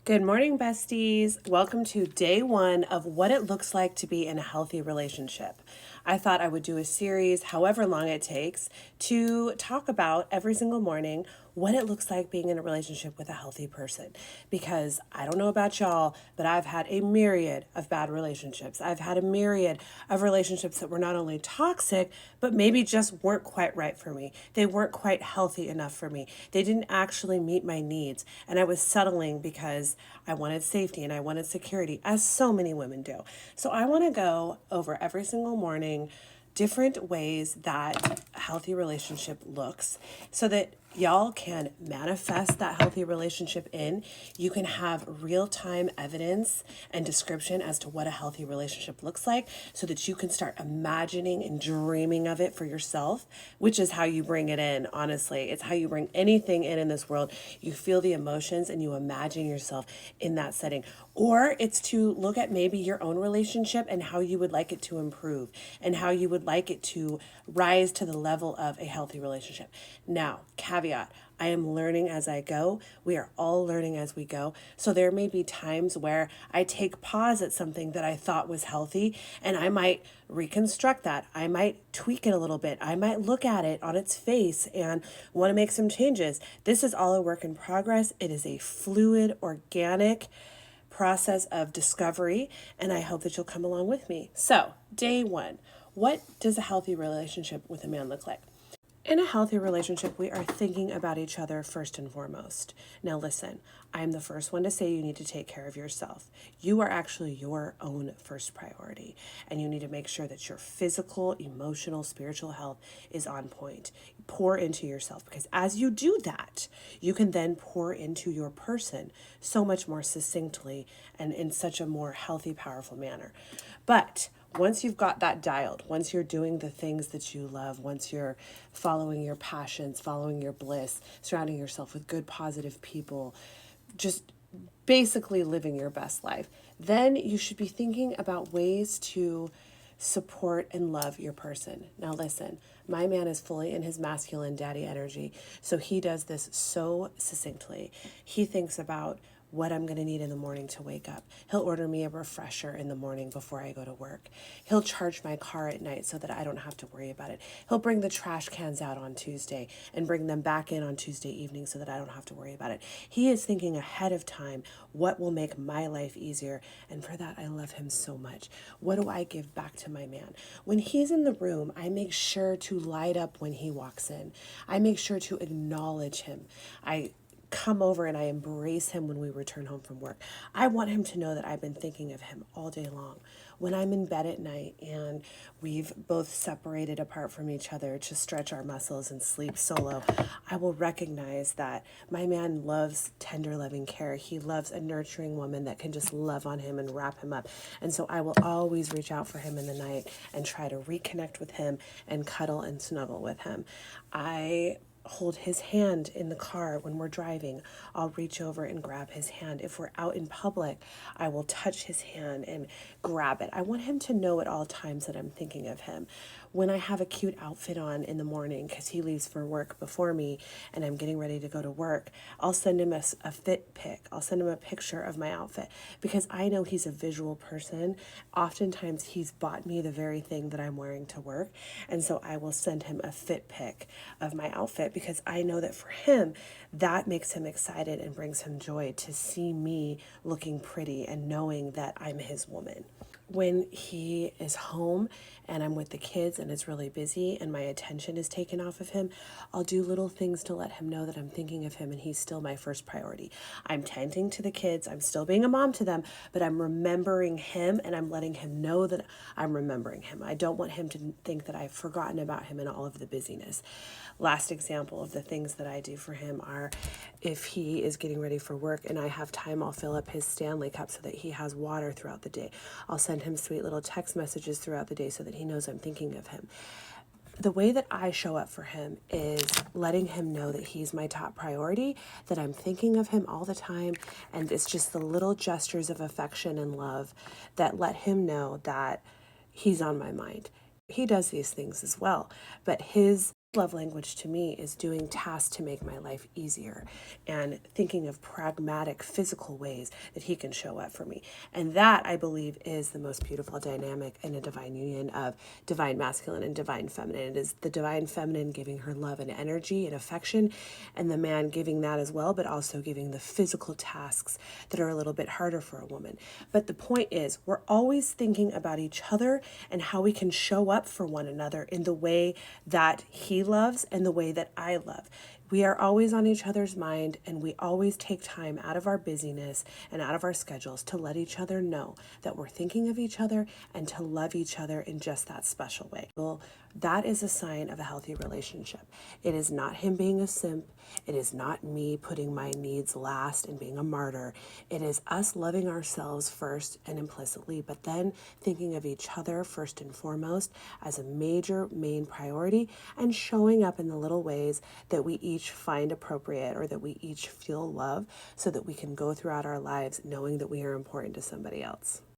Good morning, besties. Welcome to day one of what it looks like to be in a healthy relationship. I thought I would do a series, however long it takes, to talk about every single morning what it looks like being in a relationship with a healthy person. Because I don't know about y'all, but I've had a myriad of bad relationships. I've had a myriad of relationships that were not only toxic, but maybe just weren't quite right for me. They weren't quite healthy enough for me. They didn't actually meet my needs. And I was settling because I wanted safety and I wanted security, as so many women do. So I want to go over every single morning different ways that a healthy relationship looks so that y'all can manifest that healthy relationship in. You can have real-time evidence and description as to what a healthy relationship looks like so that you can start imagining and dreaming of it for yourself, which is how you bring it in, honestly. It's how you bring anything in this world. You feel the emotions and you imagine yourself in that setting. Or it's to look at maybe your own relationship and how you would like it to improve and how you would like it to rise to the level of a healthy relationship. Now, caveat, I am learning as I go. We are all learning as we go. So there may be times where I take pause at something that I thought was healthy and I might reconstruct that. I might tweak it a little bit. I might look at it on its face and want to make some changes. This is all a work in progress. It is a fluid, organic process of discovery, and I hope that you'll come along with me. So, day one, what does a healthy relationship with a man look like? In a healthy relationship, we are thinking about each other first and foremost. Now listen, I'm the first one to say you need to take care of yourself. You are actually your own first priority, and you need to make sure that your physical, emotional, spiritual health is on point. Pour into yourself, because as you do that, you can then pour into your person so much more succinctly and in such a more healthy, powerful manner. But once you've got that dialed, once you're doing the things that you love, once you're following your passions, following your bliss, surrounding yourself with good, positive people, just basically living your best life, then you should be thinking about ways to support and love your person. Now listen, my man is fully in his masculine daddy energy, so he does this so succinctly. He thinks about what I'm going to need in the morning to wake up. He'll order me a refresher in the morning before I go to work. He'll charge my car at night so that I don't have to worry about it. He'll bring the trash cans out on Tuesday and bring them back in on Tuesday evening so that I don't have to worry about it. He is thinking ahead of time what will make my life easier, and for that I love him so much. What do I give back to my man? When he's in the room, I make sure to light up when he walks in. I make sure to acknowledge him. I come over and I embrace him when we return home from work. I want him to know that I've been thinking of him all day long. When I'm in bed at night and we've both separated apart from each other to stretch our muscles and sleep solo, I will recognize that my man loves tender, loving care. He loves a nurturing woman that can just love on him and wrap him up. And so I will always reach out for him in the night and try to reconnect with him and cuddle and snuggle with him. I hold his hand in the car when we're driving. I'll reach over and grab his hand. If we're out in public, I will touch his hand and grab it. I want him to know at all times that I'm thinking of him. When I have a cute outfit on in the morning because he leaves for work before me and I'm getting ready to go to work, I'll send him a fit pic. I'll send him a picture of my outfit because I know he's a visual person. Oftentimes he's bought me the very thing that I'm wearing to work, and so I will send him a fit pic of my outfit because I know that for him, that makes him excited and brings him joy to see me looking pretty and knowing that I'm his woman. When he is home and I'm with the kids and it's really busy and my attention is taken off of him, I'll do little things to let him know that I'm thinking of him and he's still my first priority. I'm tending to the kids, I'm still being a mom to them, but I'm remembering him and I'm letting him know that I'm remembering him. I don't want him to think that I've forgotten about him in all of the busyness. Last example of the things that I do for him are if he is getting ready for work and I have time, I'll fill up his Stanley cup so that he has water throughout the day. I'll send him sweet little text messages throughout the day so that he knows I'm thinking of him. The way that I show up for him is letting him know that he's my top priority, that I'm thinking of him all the time, and it's just the little gestures of affection and love that let him know that he's on my mind. He does these things as well, but his love language to me is doing tasks to make my life easier and thinking of pragmatic physical ways that he can show up for me. And that, I believe, is the most beautiful dynamic in a divine union of divine masculine and divine feminine. It is the divine feminine giving her love and energy and affection, and the man giving that as well, but also giving the physical tasks that are a little bit harder for a woman. But the point is, we're always thinking about each other and how we can show up for one another in the way that he loves and the way that I love. We are always on each other's mind, and we always take time out of our busyness and out of our schedules to let each other know that we're thinking of each other and to love each other in just that special way. Well, that is a sign of a healthy relationship. It is not him being a simp. It is not me putting my needs last and being a martyr. It is us loving ourselves first and implicitly, but then thinking of each other first and foremost as a major main priority, and showing up in the little ways that we each find appropriate or that we each feel love, so that we can go throughout our lives knowing that we are important to somebody else.